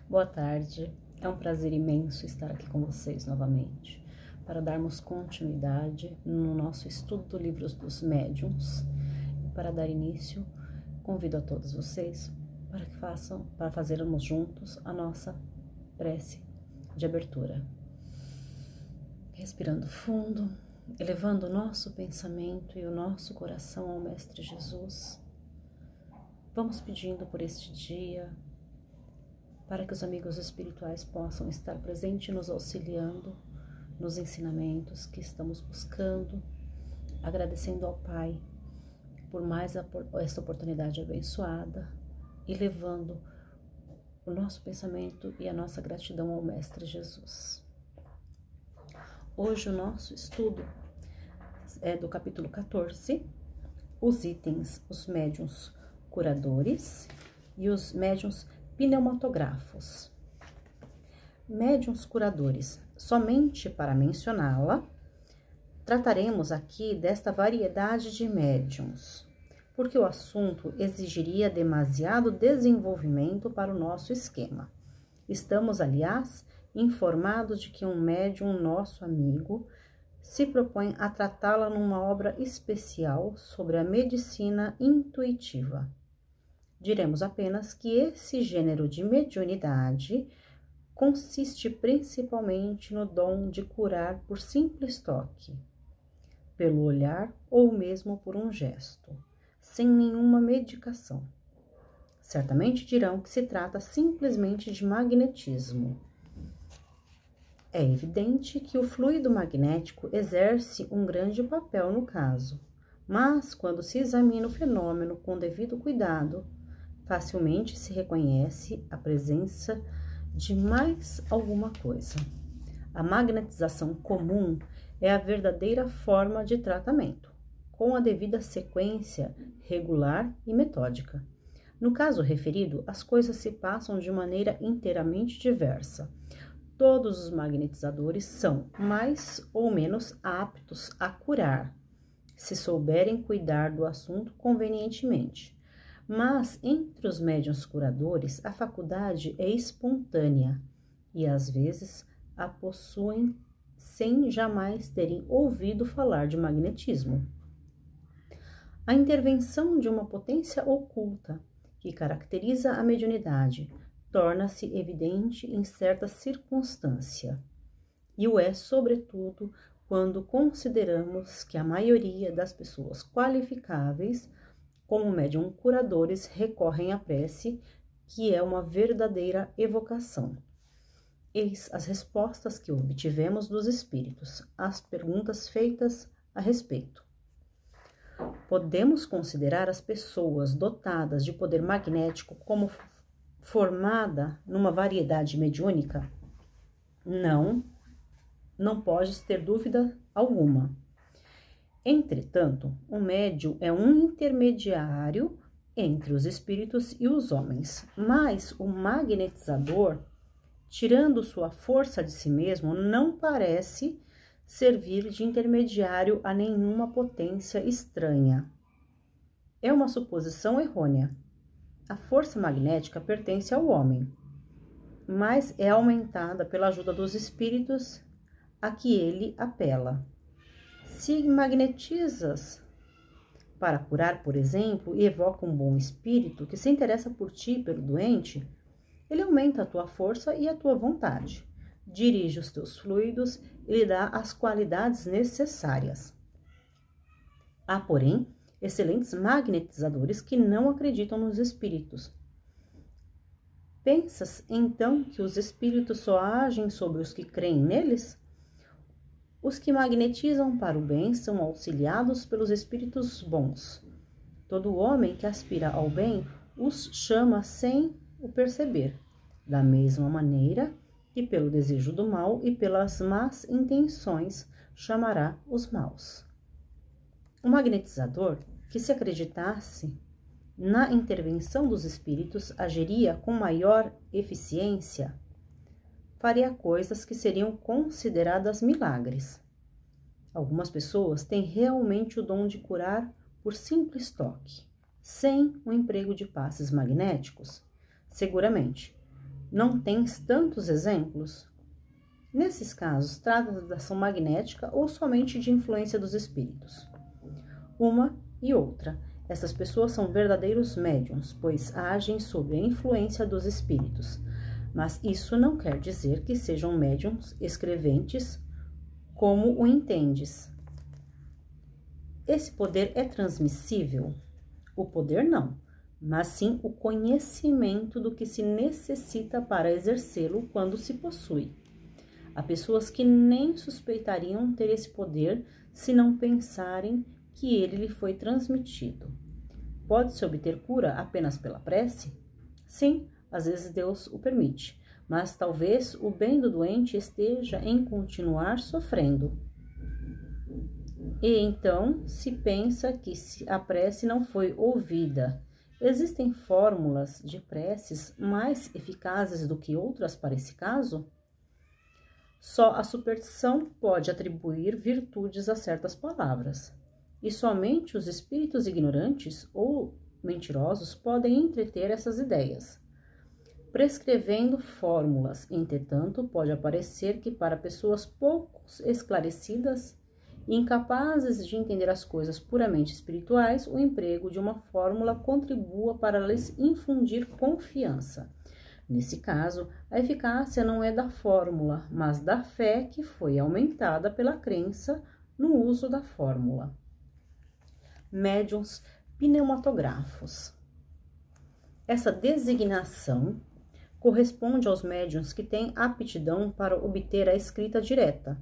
Boa tarde, é um prazer imenso estar aqui com vocês novamente para darmos continuidade no nosso estudo do livro dos médiuns. Para dar início, convido a todos vocês para fazermos juntos a nossa prece de abertura. Respirando fundo, elevando o nosso pensamento e o nosso coração ao Mestre Jesus, vamos pedindo por este dia, para que os amigos espirituais possam estar presentes nos auxiliando nos ensinamentos que estamos buscando, agradecendo ao Pai por mais esta oportunidade abençoada e levando o nosso pensamento e a nossa gratidão ao Mestre Jesus. Hoje o nosso estudo é do capítulo 14, os itens, os médiuns curadores e os médiuns pneumatográfos. Médiuns curadores, somente para mencioná-la, trataremos aqui desta variedade de médiuns, porque o assunto exigiria demasiado desenvolvimento para o nosso esquema. Estamos, aliás, informados de que um médium nosso amigo se propõe a tratá-la numa obra especial sobre a medicina intuitiva. Diremos apenas que esse gênero de mediunidade consiste principalmente no dom de curar por simples toque, pelo olhar ou mesmo por um gesto, sem nenhuma medicação. Certamente dirão que se trata simplesmente de magnetismo. É evidente que o fluido magnético exerce um grande papel no caso, mas quando se examina o fenômeno com devido cuidado, facilmente se reconhece a presença de mais alguma coisa. A magnetização comum é a verdadeira forma de tratamento, com a devida sequência regular e metódica. No caso referido, as coisas se passam de maneira inteiramente diversa. Todos os magnetizadores são mais ou menos aptos a curar, se souberem cuidar do assunto convenientemente. Mas, entre os médiuns curadores, a faculdade é espontânea e, às vezes, a possuem sem jamais terem ouvido falar de magnetismo. A intervenção de uma potência oculta, que caracteriza a mediunidade, torna-se evidente em certa circunstância, e o é, sobretudo, quando consideramos que a maioria das pessoas qualificáveis como médium curadores recorrem à prece, que é uma verdadeira evocação. Eis as respostas que obtivemos dos espíritos às perguntas feitas a respeito. Podemos considerar as pessoas dotadas de poder magnético como formada numa variedade mediúnica? Não pode ter dúvida alguma. Entretanto, o médium é um intermediário entre os espíritos e os homens, mas o magnetizador, tirando sua força de si mesmo, não parece servir de intermediário a nenhuma potência estranha. É uma suposição errônea. A força magnética pertence ao homem, mas é aumentada pela ajuda dos espíritos a que ele apela. Se magnetizas para curar, por exemplo, e evoca um bom espírito que se interessa por ti e pelo doente, ele aumenta a tua força e a tua vontade, dirige os teus fluidos e lhe dá as qualidades necessárias. Há, porém, excelentes magnetizadores que não acreditam nos espíritos. Pensas, então, que os espíritos só agem sobre os que creem neles? Os que magnetizam para o bem são auxiliados pelos espíritos bons. Todo homem que aspira ao bem os chama sem o perceber, da mesma maneira que pelo desejo do mal e pelas más intenções chamará os maus. O magnetizador, que se acreditasse na intervenção dos espíritos, agiria com maior eficiência, faria coisas que seriam consideradas milagres. Algumas pessoas têm realmente o dom de curar por simples toque, sem o emprego de passes magnéticos, seguramente, Não tens tantos exemplos? Nesses casos, trata-se da ação magnética ou somente de influência dos espíritos? Uma e outra. Essas pessoas são verdadeiros médiuns, pois agem sob a influência dos espíritos. Mas isso não quer dizer que sejam médiuns escreventes, como o entendes. Esse poder é transmissível? O poder não, mas sim o conhecimento do que se necessita para exercê-lo quando se possui. Há pessoas que nem suspeitariam ter esse poder se não pensarem que ele lhe foi transmitido. Pode-se obter cura apenas pela prece? Sim, às vezes Deus o permite, mas talvez o bem do doente esteja em continuar sofrendo. E então se pensa que a prece não foi ouvida. Existem fórmulas de preces mais eficazes do que outras para esse caso? Só a superstição pode atribuir virtudes a certas palavras. E somente os espíritos ignorantes ou mentirosos podem entreter essas ideias. Prescrevendo fórmulas, entretanto, pode aparecer que para pessoas pouco esclarecidas e incapazes de entender as coisas puramente espirituais, o emprego de uma fórmula contribua para lhes infundir confiança. Nesse caso, a eficácia não é da fórmula, mas da fé que foi aumentada pela crença no uso da fórmula. Médiuns pneumatográficos. Essa designação corresponde aos médiuns que têm aptidão para obter a escrita direta,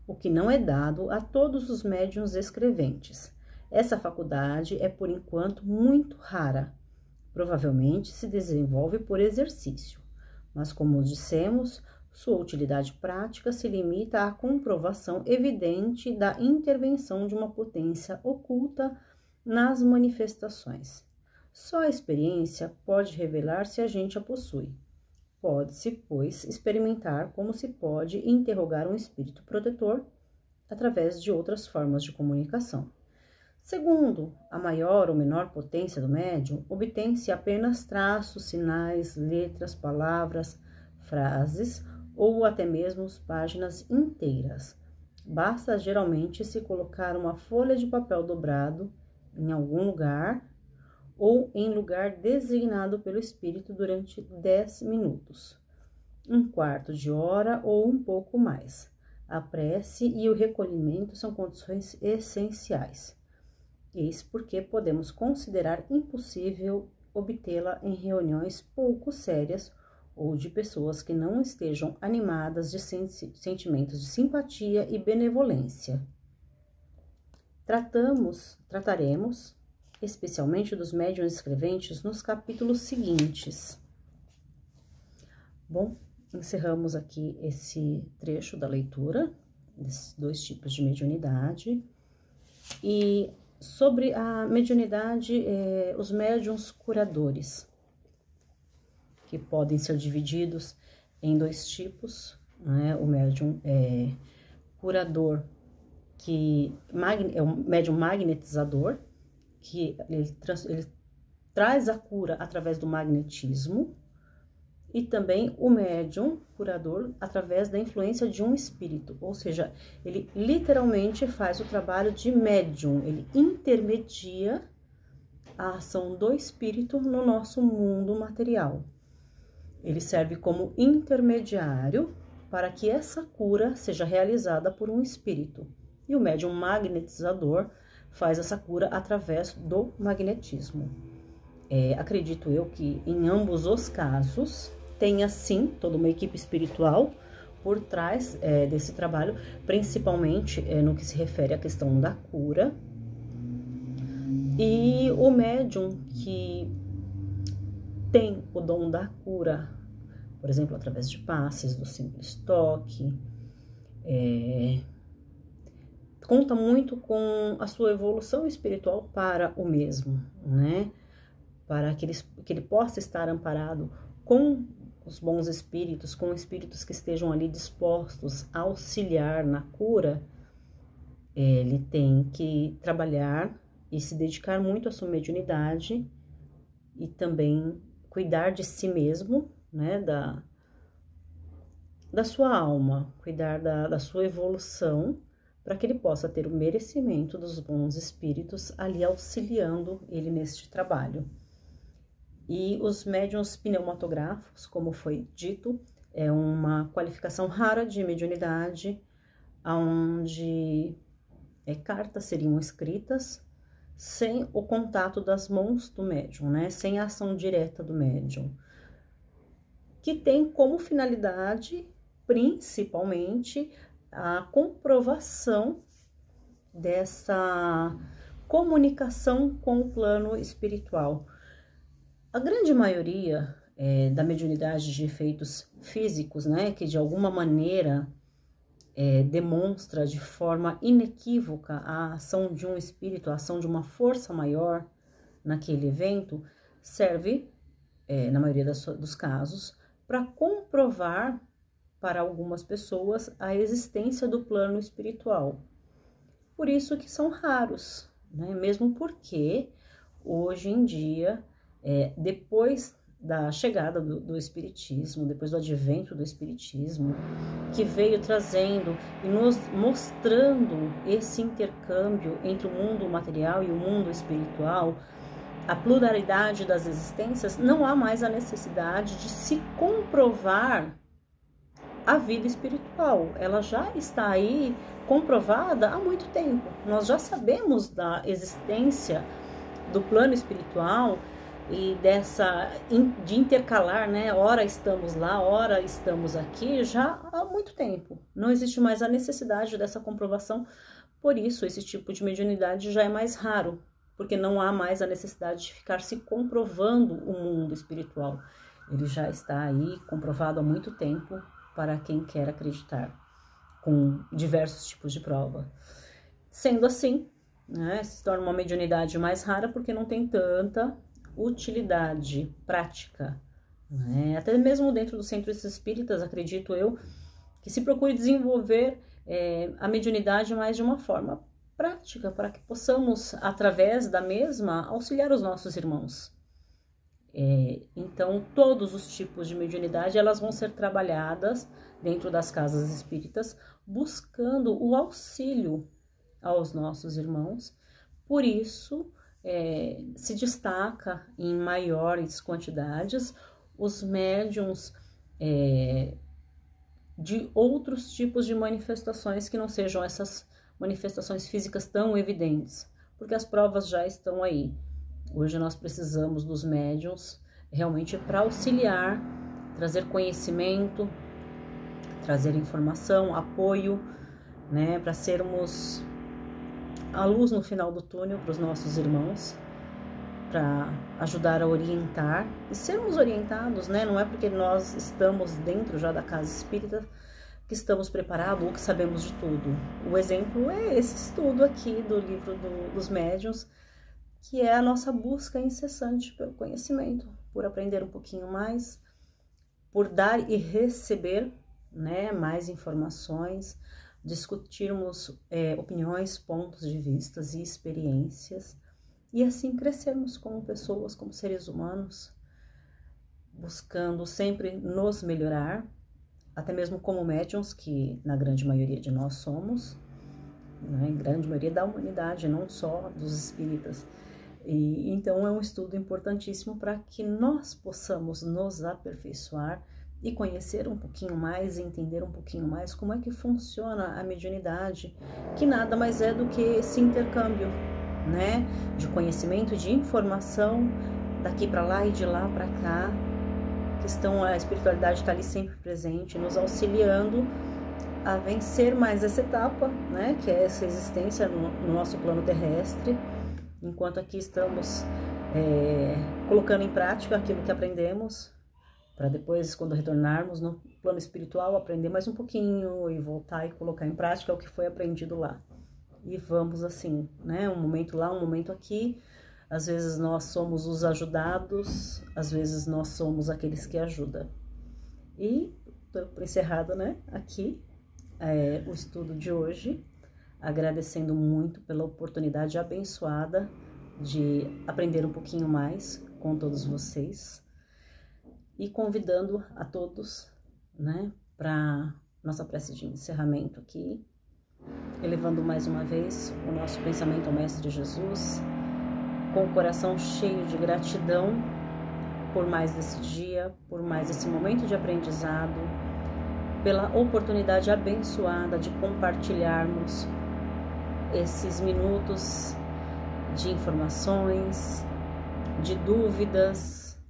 o que não é dado a todos os médiuns escreventes. Essa faculdade é, por enquanto, muito rara. Provavelmente se desenvolve por exercício, mas, como dissemos, sua utilidade prática se limita à comprovação evidente da intervenção de uma potência oculta nas manifestações. Só a experiência pode revelar se a gente a possui. Pode-se, pois, experimentar como se pode interrogar um espírito protetor através de outras formas de comunicação. Segundo a maior ou menor potência do médium, obtém-se apenas traços, sinais, letras, palavras, frases ou até mesmo páginas inteiras. Basta geralmente se colocar uma folha de papel dobrado em algum lugar ou em lugar designado pelo espírito durante 10 minutos, um quarto de hora ou um pouco mais. A prece e o recolhimento são condições essenciais. Eis porque podemos considerar impossível obtê-la em reuniões pouco sérias ou de pessoas que não estejam animadas de sentimentos de simpatia e benevolência. Trataremos especialmente dos médiuns escreventes nos capítulos seguintes. Bom, encerramos aqui esse trecho da leitura desses dois tipos de mediunidade. E sobre a mediunidade, os médiuns curadores, que podem ser divididos em dois tipos, né? O médium curador, que é um médium magnetizador, que ele traz a cura através do magnetismo, e também o médium curador através da influência de um espírito, ou seja, ele literalmente faz o trabalho de médium, ele intermedia a ação do espírito no nosso mundo material. Ele serve como intermediário para que essa cura seja realizada por um espírito. E o médium magnetizador faz essa cura através do magnetismo. Acredito eu que em ambos os casos tenha sim toda uma equipe espiritual por trás desse trabalho, principalmente no que se refere à questão da cura. E o médium que tem o dom da cura, por exemplo, através de passes, do simples toque, conta muito com a sua evolução espiritual para o mesmo, né? Para que ele possa estar amparado com os bons espíritos, com espíritos que estejam ali dispostos a auxiliar na cura, ele tem que trabalhar e se dedicar muito à sua mediunidade e também cuidar de si mesmo né, da sua alma, cuidar da sua evolução, para que ele possa ter o merecimento dos bons espíritos ali auxiliando ele neste trabalho. E os médiuns pneumatográficos, como foi dito, é uma qualificação rara de mediunidade, onde cartas seriam escritas sem o contato das mãos do médium, né? Sem a ação direta do médium, que tem como finalidade, principalmente, a comprovação dessa comunicação com o plano espiritual. A grande maioria da mediunidade de efeitos físicos, né, que de alguma maneira demonstra de forma inequívoca a ação de um espírito, a ação de uma força maior naquele evento, serve, na maioria dos casos, para comprovar para algumas pessoas a existência do plano espiritual. Por isso que são raros, né? Mesmo porque hoje em dia, depois da chegada do Espiritismo, depois do advento do Espiritismo, que veio trazendo e nos mostrando esse intercâmbio entre o mundo material e o mundo espiritual, a pluralidade das existências, não há mais a necessidade de se comprovar a vida espiritual. Ela já está aí comprovada há muito tempo. Nós já sabemos da existência do plano espiritual e de intercalar, né? Ora estamos lá, ora estamos aqui, já há muito tempo. Não existe mais a necessidade dessa comprovação, por isso esse tipo de mediunidade já é mais raro, porque não há mais a necessidade de ficar se comprovando o mundo espiritual. Ele já está aí comprovado há muito tempo para quem quer acreditar, com diversos tipos de prova. Sendo assim, né, se torna uma mediunidade mais rara porque não tem tanta utilidade prática, né? Até mesmo dentro dos centros espíritas, acredito eu, que se procure desenvolver a mediunidade mais de uma forma prática, para que possamos, através da mesma, auxiliar os nossos irmãos. Então, todos os tipos de mediunidade, elas vão ser trabalhadas dentro das casas espíritas, buscando o auxílio aos nossos irmãos. Por isso, se destaca em maiores quantidades os médiuns de outros tipos de manifestações que não sejam essas manifestações físicas tão evidentes, porque as provas já estão aí. Hoje nós precisamos dos médiuns realmente para auxiliar, trazer conhecimento, trazer informação, apoio, né, para sermos a luz no final do túnel para os nossos irmãos, para ajudar a orientar e sermos orientados, né? Não é porque nós estamos dentro já da casa espírita que estamos preparados ou que sabemos de tudo. O exemplo é esse estudo aqui do livro dos médiuns, que é a nossa busca incessante pelo conhecimento, por aprender um pouquinho mais, por dar e receber, né, mais informações, discutirmos opiniões, pontos de vista e experiências, e assim crescermos como pessoas, como seres humanos, buscando sempre nos melhorar, até mesmo como médiuns, que na grande maioria de nós somos, né, grande maioria da humanidade, não só dos espíritas. E então é um estudo importantíssimo para que nós possamos nos aperfeiçoar e conhecer um pouquinho mais, entender um pouquinho mais como é que funciona a mediunidade, que nada mais é do que esse intercâmbio, né, de conhecimento, de informação, daqui para lá e de lá para cá. A espiritualidade está ali sempre presente, nos auxiliando a vencer mais essa etapa, né, que é essa existência no nosso plano terrestre, enquanto aqui estamos colocando em prática aquilo que aprendemos, para depois, quando retornarmos no plano espiritual, aprender mais um pouquinho e voltar e colocar em prática o que foi aprendido lá. E vamos assim, né, um momento lá, um momento aqui. Às vezes nós somos os ajudados, às vezes nós somos aqueles que ajudam. E, por encerrado, né, aqui, o estudo de hoje, agradecendo muito pela oportunidade abençoada de aprender um pouquinho mais com todos vocês. e convidando a todos, né, para nossa prece de encerramento aqui, elevando mais uma vez o nosso pensamento ao Mestre Jesus, com o coração cheio de gratidão por mais esse dia, por mais esse momento de aprendizado, pela oportunidade abençoada de compartilharmos esses minutos de informações, de dúvidas,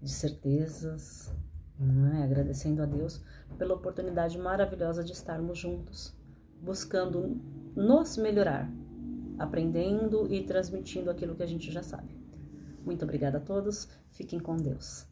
de certezas, né? Agradecendo a Deus pela oportunidade maravilhosa de estarmos juntos, buscando nos melhorar, aprendendo e transmitindo aquilo que a gente já sabe. Muito obrigada a todos, fiquem com Deus.